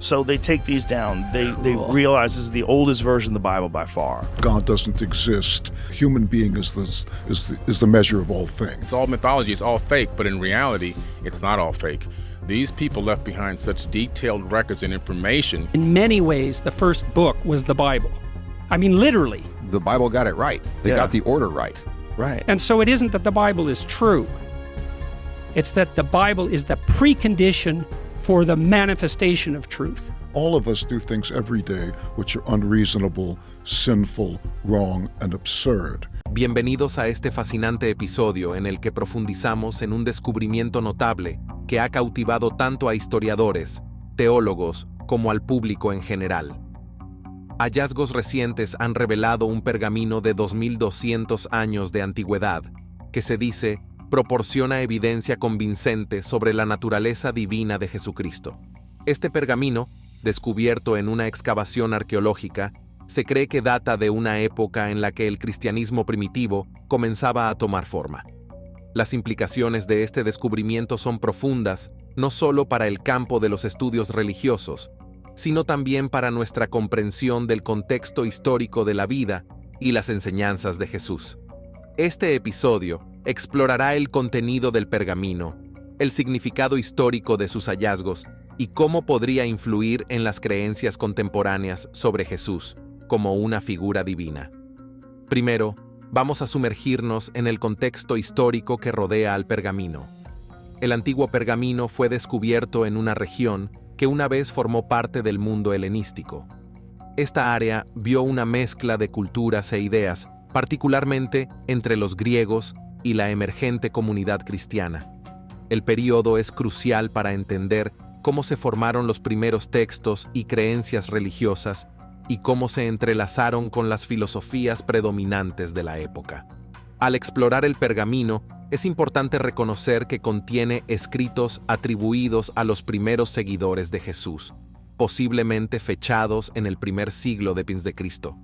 So they take these down. They realize this is the oldest version of the Bible by far. God doesn't exist. Human being is the measure of all things. It's all mythology, it's all fake, but in reality, it's not all fake. These people left behind such detailed records and information. In many ways, the first book was the Bible. I mean, literally. The Bible got it right. They got the order right. Right. And so it isn't that the Bible is true. It's that the Bible is the precondition for the manifestation of truth. All of us do things every day which are unreasonable, sinful, wrong, and absurd. Bienvenidos a este fascinante episodio en el que profundizamos en un descubrimiento notable que ha cautivado tanto a historiadores, teólogos, como al público en general. Hallazgos recientes han revelado un pergamino de 2200 años de antigüedad, que se dice proporciona evidencia convincente sobre la naturaleza divina de Jesucristo. Este pergamino, descubierto en una excavación arqueológica, se cree que data de una época en la que el cristianismo primitivo comenzaba a tomar forma. Las implicaciones de este descubrimiento son profundas, no solo para el campo de los estudios religiosos, sino también para nuestra comprensión del contexto histórico de la vida y las enseñanzas de Jesús. Este episodio explorará el contenido del pergamino, el significado histórico de sus hallazgos y cómo podría influir en las creencias contemporáneas sobre Jesús como una figura divina. Primero, vamos a sumergirnos en el contexto histórico que rodea al pergamino. El antiguo pergamino fue descubierto en una región que una vez formó parte del mundo helenístico. Esta área vio una mezcla de culturas e ideas, particularmente entre los griegos y la emergente comunidad cristiana. El período es crucial para entender cómo se formaron los primeros textos y creencias religiosas y cómo se entrelazaron con las filosofías predominantes de la época. Al explorar el pergamino, es importante reconocer que contiene escritos atribuidos a los primeros seguidores de Jesús, posiblemente fechados en el primer siglo después de Cristo.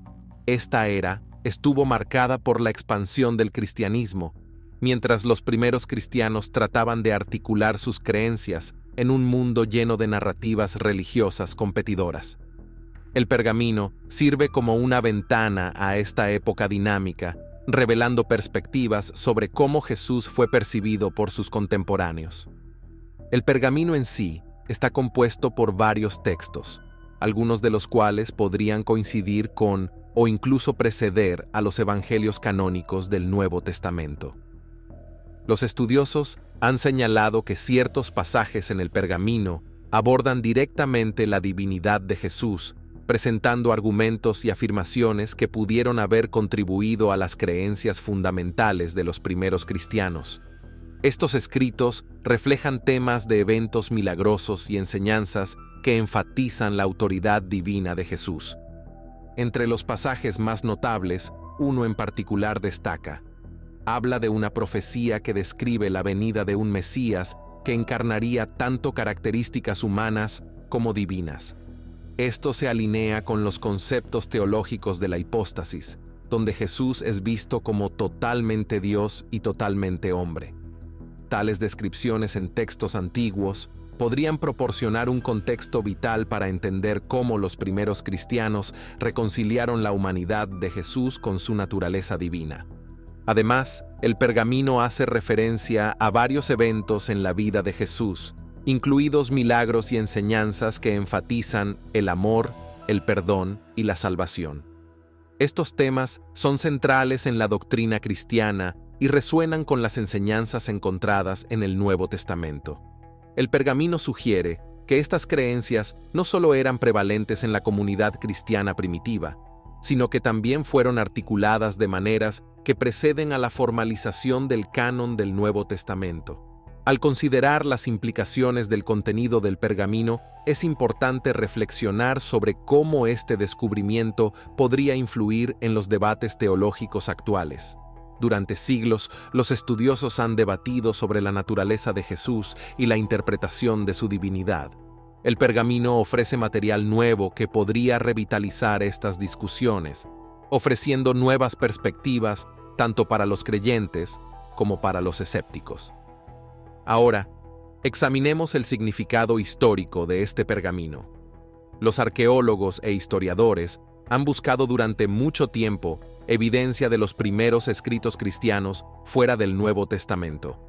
Esta era estuvo marcada por la expansión del cristianismo, mientras los primeros cristianos trataban de articular sus creencias en un mundo lleno de narrativas religiosas competidoras. El pergamino sirve como una ventana a esta época dinámica, revelando perspectivas sobre cómo Jesús fue percibido por sus contemporáneos. El pergamino en sí está compuesto por varios textos, algunos de los cuales podrían coincidir con o incluso preceder a los evangelios canónicos del Nuevo Testamento. Los estudiosos han señalado que ciertos pasajes en el pergamino abordan directamente la divinidad de Jesús, presentando argumentos y afirmaciones que pudieron haber contribuido a las creencias fundamentales de los primeros cristianos. Estos escritos reflejan temas de eventos milagrosos y enseñanzas que enfatizan la autoridad divina de Jesús. Entre los pasajes más notables, uno en particular destaca. Habla de una profecía que describe la venida de un Mesías que encarnaría tanto características humanas como divinas. Esto se alinea con los conceptos teológicos de la hipóstasis, donde Jesús es visto como totalmente Dios y totalmente hombre. Tales descripciones en textos antiguos podrían proporcionar un contexto vital para entender cómo los primeros cristianos reconciliaron la humanidad de Jesús con su naturaleza divina. Además, el pergamino hace referencia a varios eventos en la vida de Jesús, incluidos milagros y enseñanzas que enfatizan el amor, el perdón y la salvación. Estos temas son centrales en la doctrina cristiana y resuenan con las enseñanzas encontradas en el Nuevo Testamento. El pergamino sugiere que estas creencias no solo eran prevalentes en la comunidad cristiana primitiva, sino que también fueron articuladas de maneras que preceden a la formalización del canon del Nuevo Testamento. Al considerar las implicaciones del contenido del pergamino, es importante reflexionar sobre cómo este descubrimiento podría influir en los debates teológicos actuales. Durante siglos, los estudiosos han debatido sobre la naturaleza de Jesús y la interpretación de su divinidad. El pergamino ofrece material nuevo que podría revitalizar estas discusiones, ofreciendo nuevas perspectivas tanto para los creyentes como para los escépticos. Ahora, examinemos el significado histórico de este pergamino. Los arqueólogos e historiadores han buscado durante mucho tiempo evidencia de los primeros escritos cristianos fuera del Nuevo Testamento.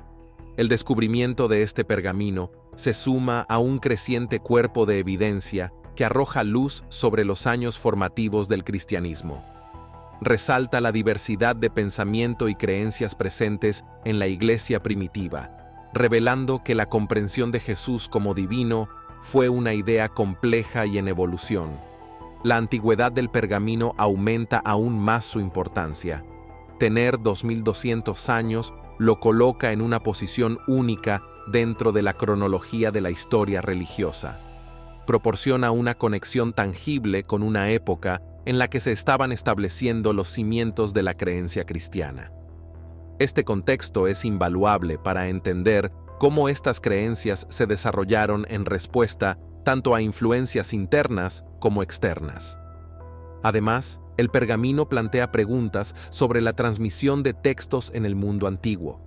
El descubrimiento de este pergamino se suma a un creciente cuerpo de evidencia que arroja luz sobre los años formativos del cristianismo. Resalta la diversidad de pensamiento y creencias presentes en la iglesia primitiva, revelando que la comprensión de Jesús como divino fue una idea compleja y en evolución. La antigüedad del pergamino aumenta aún más su importancia. Tener 2200 años lo coloca en una posición única dentro de la cronología de la historia religiosa. Proporciona una conexión tangible con una época en la que se estaban estableciendo los cimientos de la creencia cristiana. Este contexto es invaluable para entender cómo estas creencias se desarrollaron en respuesta tanto a influencias internas como externas. Además, el pergamino plantea preguntas sobre la transmisión de textos en el mundo antiguo.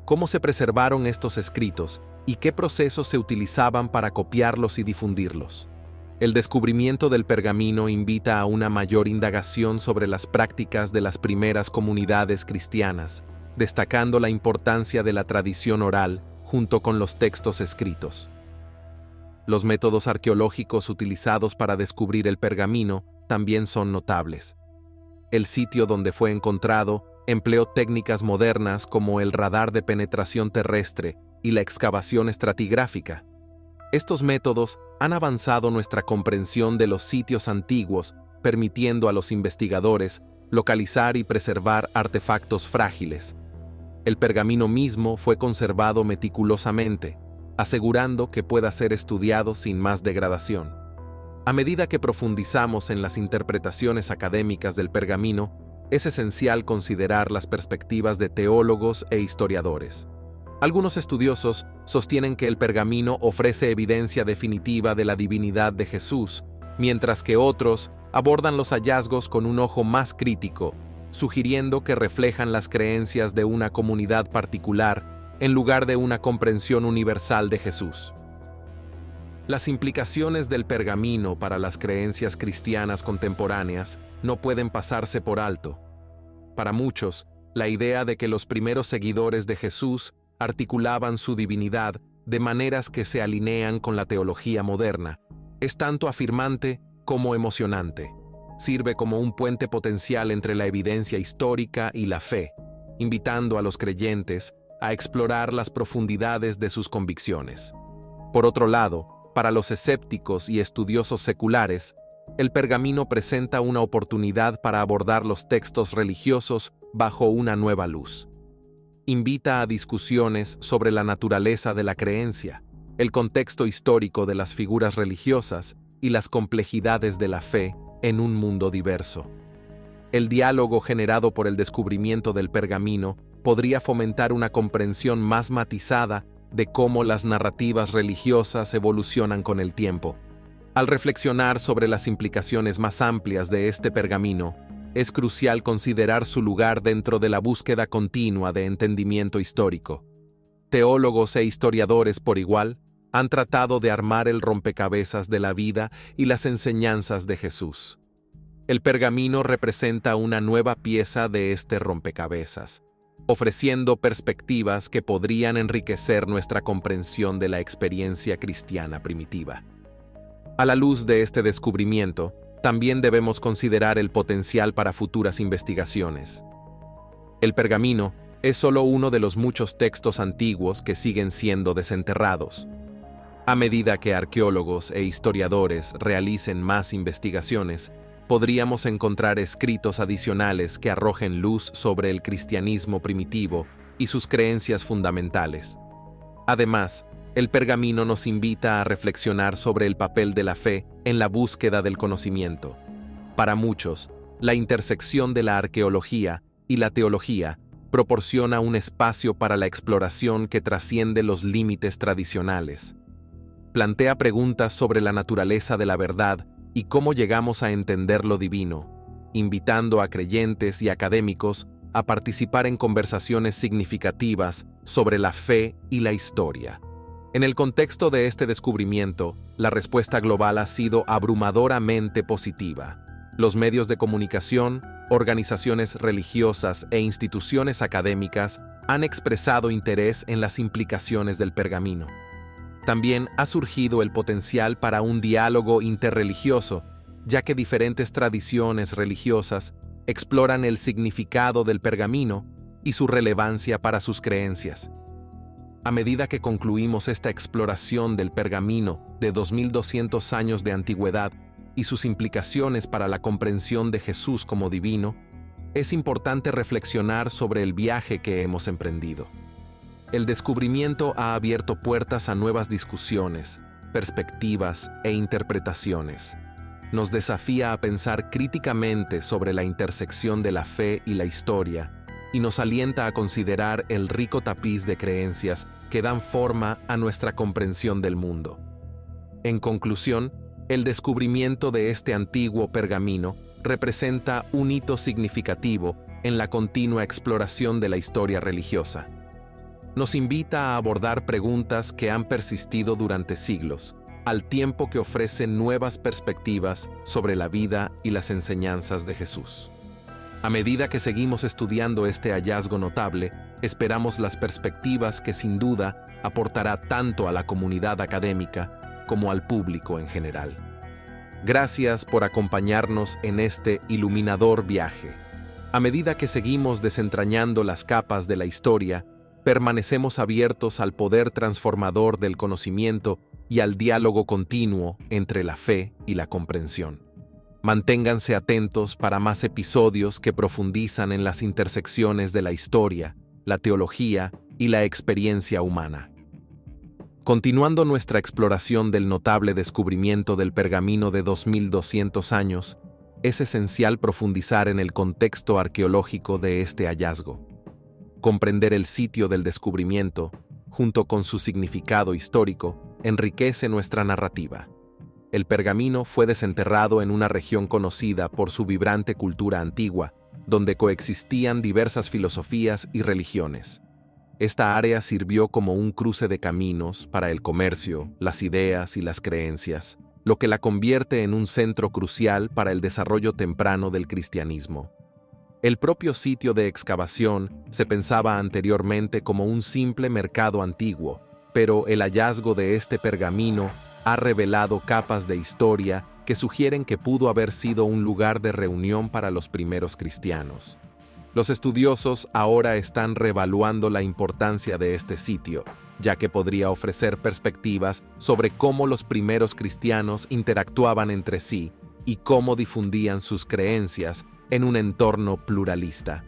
¿Cómo se preservaron estos escritos y qué procesos se utilizaban para copiarlos y difundirlos? El descubrimiento del pergamino invita a una mayor indagación sobre las prácticas de las primeras comunidades cristianas, destacando la importancia de la tradición oral junto con los textos escritos. Los métodos arqueológicos utilizados para descubrir el pergamino también son notables. El sitio donde fue encontrado empleó técnicas modernas como el radar de penetración terrestre y la excavación estratigráfica. Estos métodos han avanzado nuestra comprensión de los sitios antiguos, permitiendo a los investigadores localizar y preservar artefactos frágiles. El pergamino mismo fue conservado meticulosamente, asegurando que pueda ser estudiado sin más degradación. A medida que profundizamos en las interpretaciones académicas del pergamino, es esencial considerar las perspectivas de teólogos e historiadores. Algunos estudiosos sostienen que el pergamino ofrece evidencia definitiva de la divinidad de Jesús, mientras que otros abordan los hallazgos con un ojo más crítico, sugiriendo que reflejan las creencias de una comunidad particular en lugar de una comprensión universal de Jesús. Las implicaciones del pergamino para las creencias cristianas contemporáneas no pueden pasarse por alto. Para muchos, la idea de que los primeros seguidores de Jesús articulaban su divinidad de maneras que se alinean con la teología moderna es tanto afirmante como emocionante. Sirve como un puente potencial entre la evidencia histórica y la fe, invitando a los creyentes a explorar las profundidades de sus convicciones. Por otro lado, para los escépticos y estudiosos seculares, el pergamino presenta una oportunidad para abordar los textos religiosos bajo una nueva luz. Invita a discusiones sobre la naturaleza de la creencia, el contexto histórico de las figuras religiosas y las complejidades de la fe en un mundo diverso. El diálogo generado por el descubrimiento del pergamino podría fomentar una comprensión más matizada de cómo las narrativas religiosas evolucionan con el tiempo. Al reflexionar sobre las implicaciones más amplias de este pergamino, es crucial considerar su lugar dentro de la búsqueda continua de entendimiento histórico. Teólogos e historiadores por igual han tratado de armar el rompecabezas de la vida y las enseñanzas de Jesús. El pergamino representa una nueva pieza de este rompecabezas, ofreciendo perspectivas que podrían enriquecer nuestra comprensión de la experiencia cristiana primitiva. A la luz de este descubrimiento, también debemos considerar el potencial para futuras investigaciones. El pergamino es solo uno de los muchos textos antiguos que siguen siendo desenterrados. A medida que arqueólogos e historiadores realicen más investigaciones, podríamos encontrar escritos adicionales que arrojen luz sobre el cristianismo primitivo y sus creencias fundamentales. Además, el pergamino nos invita a reflexionar sobre el papel de la fe en la búsqueda del conocimiento. Para muchos, la intersección de la arqueología y la teología proporciona un espacio para la exploración que trasciende los límites tradicionales. Plantea preguntas sobre la naturaleza de la verdad y cómo llegamos a entender lo divino, invitando a creyentes y académicos a participar en conversaciones significativas sobre la fe y la historia. En el contexto de este descubrimiento, la respuesta global ha sido abrumadoramente positiva. Los medios de comunicación, organizaciones religiosas e instituciones académicas han expresado interés en las implicaciones del pergamino. También ha surgido el potencial para un diálogo interreligioso, ya que diferentes tradiciones religiosas exploran el significado del pergamino y su relevancia para sus creencias. A medida que concluimos esta exploración del pergamino de 2200 años de antigüedad y sus implicaciones para la comprensión de Jesús como divino, es importante reflexionar sobre el viaje que hemos emprendido. El descubrimiento ha abierto puertas a nuevas discusiones, perspectivas e interpretaciones. Nos desafía a pensar críticamente sobre la intersección de la fe y la historia, y nos alienta a considerar el rico tapiz de creencias que dan forma a nuestra comprensión del mundo. En conclusión, el descubrimiento de este antiguo pergamino representa un hito significativo en la continua exploración de la historia religiosa. Nos invita a abordar preguntas que han persistido durante siglos, al tiempo que ofrecen nuevas perspectivas sobre la vida y las enseñanzas de Jesús. A medida que seguimos estudiando este hallazgo notable, esperamos las perspectivas que sin duda aportará tanto a la comunidad académica como al público en general. Gracias por acompañarnos en este iluminador viaje. A medida que seguimos desentrañando las capas de la historia, permanecemos abiertos al poder transformador del conocimiento y al diálogo continuo entre la fe y la comprensión. Manténganse atentos para más episodios que profundizan en las intersecciones de la historia, la teología y la experiencia humana. Continuando nuestra exploración del notable descubrimiento del pergamino de 2200 años, es esencial profundizar en el contexto arqueológico de este hallazgo. Comprender el sitio del descubrimiento, junto con su significado histórico, enriquece nuestra narrativa. El pergamino fue desenterrado en una región conocida por su vibrante cultura antigua, donde coexistían diversas filosofías y religiones. Esta área sirvió como un cruce de caminos para el comercio, las ideas y las creencias, lo que la convierte en un centro crucial para el desarrollo temprano del cristianismo. El propio sitio de excavación se pensaba anteriormente como un simple mercado antiguo, pero el hallazgo de este pergamino ha revelado capas de historia que sugieren que pudo haber sido un lugar de reunión para los primeros cristianos. Los estudiosos ahora están reevaluando la importancia de este sitio, ya que podría ofrecer perspectivas sobre cómo los primeros cristianos interactuaban entre sí y cómo difundían sus creencias en un entorno pluralista.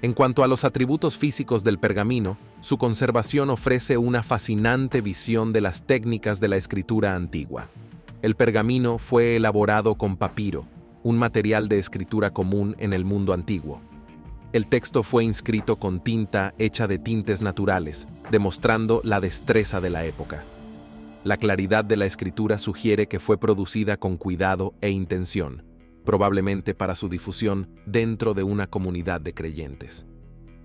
En cuanto a los atributos físicos del pergamino, su conservación ofrece una fascinante visión de las técnicas de la escritura antigua. El pergamino fue elaborado con papiro, un material de escritura común en el mundo antiguo. El texto fue inscrito con tinta hecha de tintes naturales, demostrando la destreza de la época. La claridad de la escritura sugiere que fue producida con cuidado e intención, probablemente para su difusión dentro de una comunidad de creyentes.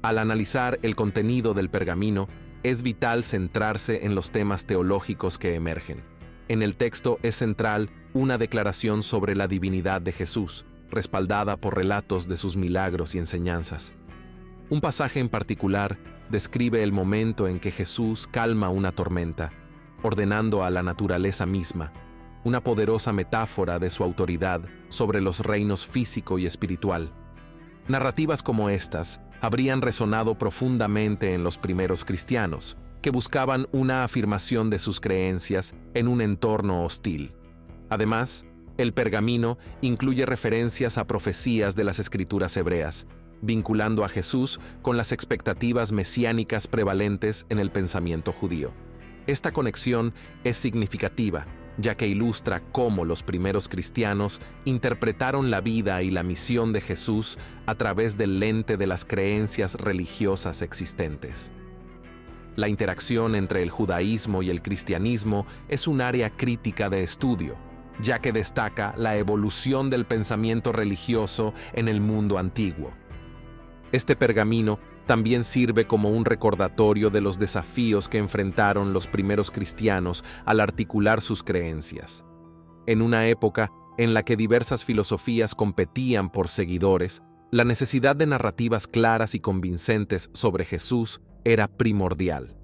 Al analizar el contenido del pergamino, es vital centrarse en los temas teológicos que emergen. En el texto es central una declaración sobre la divinidad de Jesús, respaldada por relatos de sus milagros y enseñanzas. Un pasaje en particular describe el momento en que Jesús calma una tormenta, ordenando a la naturaleza misma, una poderosa metáfora de su autoridad sobre los reinos físico y espiritual. Narrativas como estas habrían resonado profundamente en los primeros cristianos, que buscaban una afirmación de sus creencias en un entorno hostil. Además, el pergamino incluye referencias a profecías de las escrituras hebreas, vinculando a Jesús con las expectativas mesiánicas prevalentes en el pensamiento judío. Esta conexión es significativa, ya que ilustra cómo los primeros cristianos interpretaron la vida y la misión de Jesús a través del lente de las creencias religiosas existentes. La interacción entre el judaísmo y el cristianismo es un área crítica de estudio, ya que destaca la evolución del pensamiento religioso en el mundo antiguo. Este pergamino también sirve como un recordatorio de los desafíos que enfrentaron los primeros cristianos al articular sus creencias. En una época en la que diversas filosofías competían por seguidores, la necesidad de narrativas claras y convincentes sobre Jesús era primordial.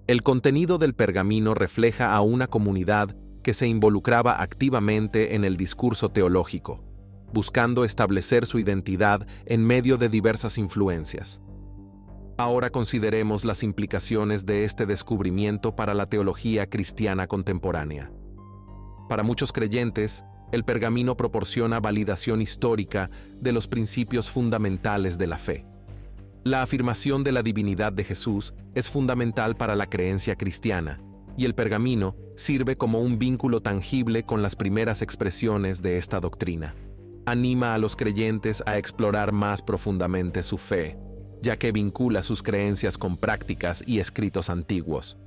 El contenido del pergamino refleja a una comunidad que se involucraba activamente en el discurso teológico, buscando establecer su identidad en medio de diversas influencias. Ahora consideremos las implicaciones de este descubrimiento para la teología cristiana contemporánea. Para muchos creyentes, el pergamino proporciona validación histórica de los principios fundamentales de la fe. La afirmación de la divinidad de Jesús es fundamental para la creencia cristiana, y el pergamino sirve como un vínculo tangible con las primeras expresiones de esta doctrina. Anima a los creyentes a explorar más profundamente su fe, ya que vincula sus creencias con prácticas y escritos antiguos.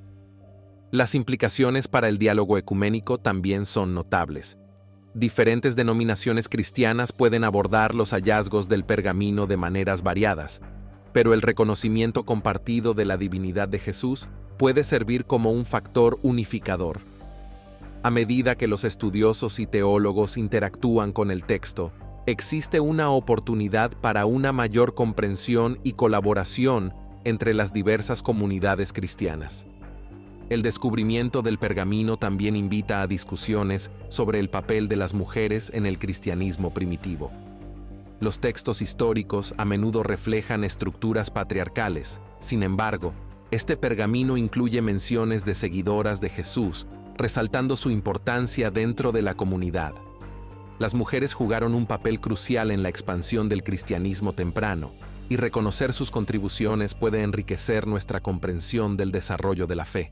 Las implicaciones para el diálogo ecuménico también son notables. Diferentes denominaciones cristianas pueden abordar los hallazgos del pergamino de maneras variadas, pero el reconocimiento compartido de la divinidad de Jesús puede servir como un factor unificador. A medida que los estudiosos y teólogos interactúan con el texto, existe una oportunidad para una mayor comprensión y colaboración entre las diversas comunidades cristianas. El descubrimiento del pergamino también invita a discusiones sobre el papel de las mujeres en el cristianismo primitivo. Los textos históricos a menudo reflejan estructuras patriarcales. Sin embargo, este pergamino incluye menciones de seguidoras de Jesús, resaltando su importancia dentro de la comunidad. Las mujeres jugaron un papel crucial en la expansión del cristianismo temprano, y reconocer sus contribuciones puede enriquecer nuestra comprensión del desarrollo de la fe.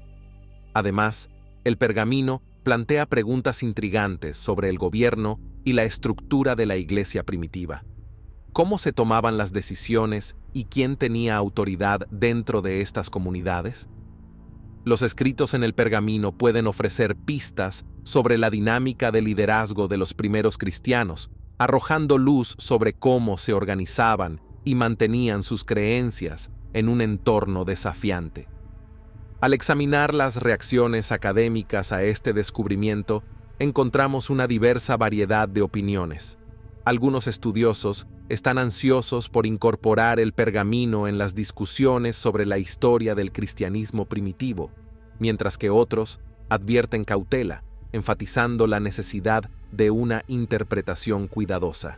Además, el pergamino plantea preguntas intrigantes sobre el gobierno y la estructura de la iglesia primitiva. ¿Cómo se tomaban las decisiones y quién tenía autoridad dentro de estas comunidades? Los escritos en el pergamino pueden ofrecer pistas sobre la dinámica de liderazgo de los primeros cristianos, arrojando luz sobre cómo se organizaban y mantenían sus creencias en un entorno desafiante. Al examinar las reacciones académicas a este descubrimiento, encontramos una diversa variedad de opiniones. Algunos estudiosos están ansiosos por incorporar el pergamino en las discusiones sobre la historia del cristianismo primitivo, mientras que otros advierten cautela, enfatizando la necesidad de una interpretación cuidadosa.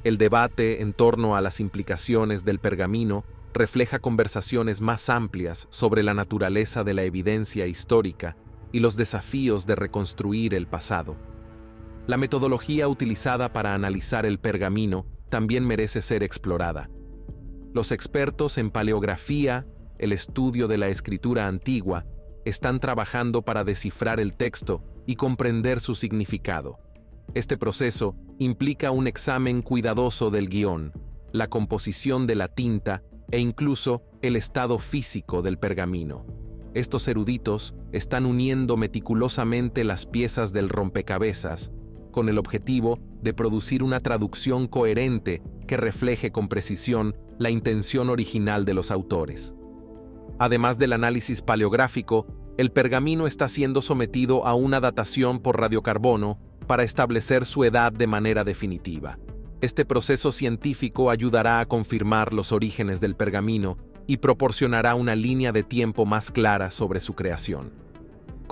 El debate en torno a las implicaciones del pergamino refleja conversaciones más amplias sobre la naturaleza de la evidencia histórica y los desafíos de reconstruir el pasado. La metodología utilizada para analizar el pergamino también merece ser explorada. Los expertos en paleografía, el estudio de la escritura antigua, están trabajando para descifrar el texto y comprender su significado. Este proceso implica un examen cuidadoso del guión, la composición de la tinta e incluso el estado físico del pergamino. Estos eruditos están uniendo meticulosamente las piezas del rompecabezas con el objetivo de producir una traducción coherente que refleje con precisión la intención original de los autores. Además del análisis paleográfico, el pergamino está siendo sometido a una datación por radiocarbono para establecer su edad de manera definitiva. Este proceso científico ayudará a confirmar los orígenes del pergamino y proporcionará una línea de tiempo más clara sobre su creación.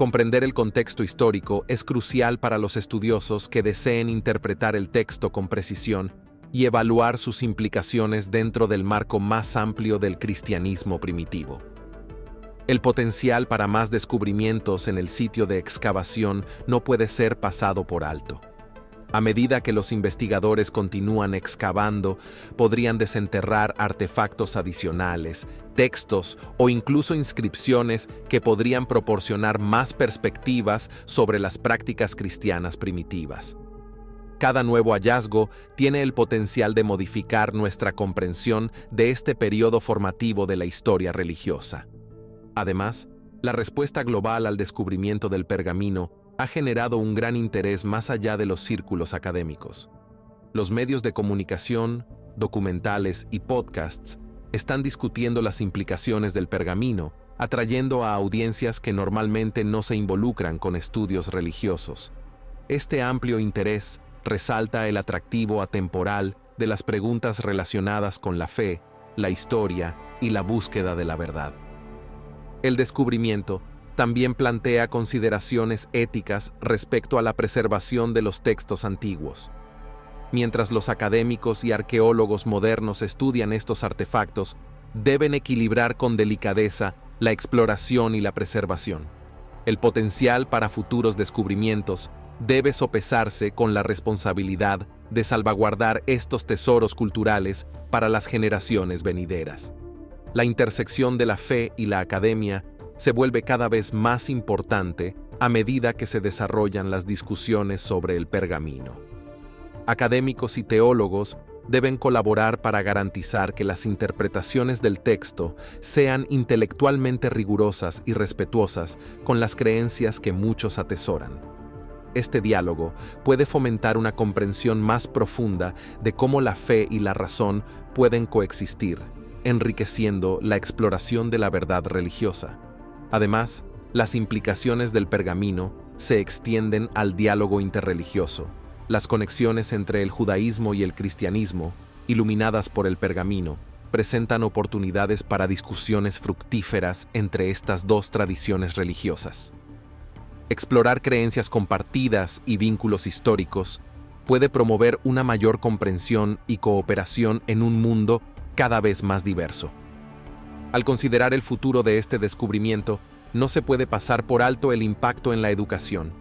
Comprender el contexto histórico es crucial para los estudiosos que deseen interpretar el texto con precisión y evaluar sus implicaciones dentro del marco más amplio del cristianismo primitivo. El potencial para más descubrimientos en el sitio de excavación no puede ser pasado por alto. A medida que los investigadores continúan excavando, podrían desenterrar artefactos adicionales, textos o incluso inscripciones que podrían proporcionar más perspectivas sobre las prácticas cristianas primitivas. Cada nuevo hallazgo tiene el potencial de modificar nuestra comprensión de este periodo formativo de la historia religiosa. Además, la respuesta global al descubrimiento del pergamino ha generado un gran interés más allá de los círculos académicos. Los medios de comunicación, documentales y podcasts están discutiendo las implicaciones del pergamino, atrayendo a audiencias que normalmente no se involucran con estudios religiosos. Este amplio interés resalta el atractivo atemporal de las preguntas relacionadas con la fe, la historia y la búsqueda de la verdad. El descubrimiento también plantea consideraciones éticas respecto a la preservación de los textos antiguos. Mientras los académicos y arqueólogos modernos estudian estos artefactos, deben equilibrar con delicadeza la exploración y la preservación. El potencial para futuros descubrimientos debe sopesarse con la responsabilidad de salvaguardar estos tesoros culturales para las generaciones venideras. La intersección de la fe y la academia se vuelve cada vez más importante a medida que se desarrollan las discusiones sobre el pergamino. Académicos y teólogos deben colaborar para garantizar que las interpretaciones del texto sean intelectualmente rigurosas y respetuosas con las creencias que muchos atesoran. Este diálogo puede fomentar una comprensión más profunda de cómo la fe y la razón pueden coexistir, enriqueciendo la exploración de la verdad religiosa. Además, las implicaciones del pergamino se extienden al diálogo interreligioso. Las conexiones entre el judaísmo y el cristianismo, iluminadas por el pergamino, presentan oportunidades para discusiones fructíferas entre estas dos tradiciones religiosas. Explorar creencias compartidas y vínculos históricos puede promover una mayor comprensión y cooperación en un mundo cada vez más diverso. Al considerar el futuro de este descubrimiento, no se puede pasar por alto el impacto en la educación.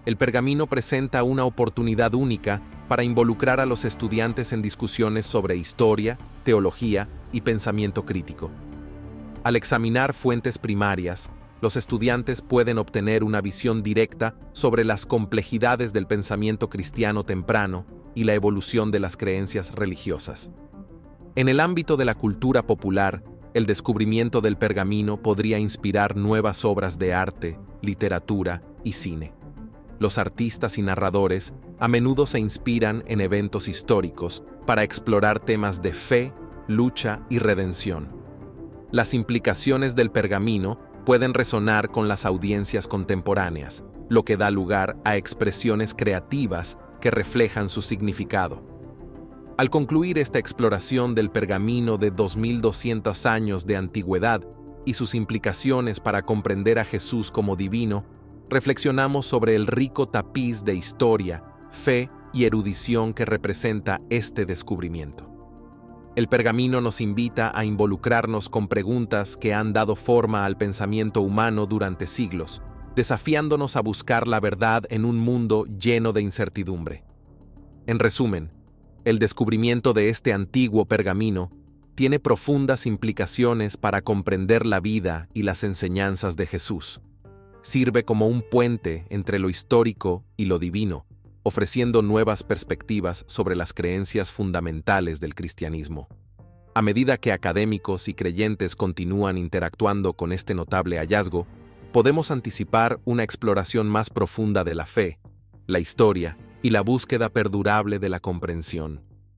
El pergamino presenta una oportunidad única para involucrar a los estudiantes en discusiones sobre historia, teología y pensamiento crítico. Al examinar fuentes primarias, los estudiantes pueden obtener una visión directa sobre las complejidades del pensamiento cristiano temprano y la evolución de las creencias religiosas. En el ámbito de la cultura popular, el descubrimiento del pergamino podría inspirar nuevas obras de arte, literatura y cine. Los artistas y narradores a menudo se inspiran en eventos históricos para explorar temas de fe, lucha y redención. Las implicaciones del pergamino pueden resonar con las audiencias contemporáneas, lo que da lugar a expresiones creativas que reflejan su significado. Al concluir esta exploración del pergamino de 2200 años de antigüedad y sus implicaciones para comprender a Jesús como divino, reflexionamos sobre el rico tapiz de historia, fe y erudición que representa este descubrimiento. El pergamino nos invita a involucrarnos con preguntas que han dado forma al pensamiento humano durante siglos, desafiándonos a buscar la verdad en un mundo lleno de incertidumbre. En resumen, el descubrimiento de este antiguo pergamino tiene profundas implicaciones para comprender la vida y las enseñanzas de Jesús. Sirve como un puente entre lo histórico y lo divino, ofreciendo nuevas perspectivas sobre las creencias fundamentales del cristianismo. A medida que académicos y creyentes continúan interactuando con este notable hallazgo, podemos anticipar una exploración más profunda de la fe, la historia y la búsqueda perdurable de la comprensión.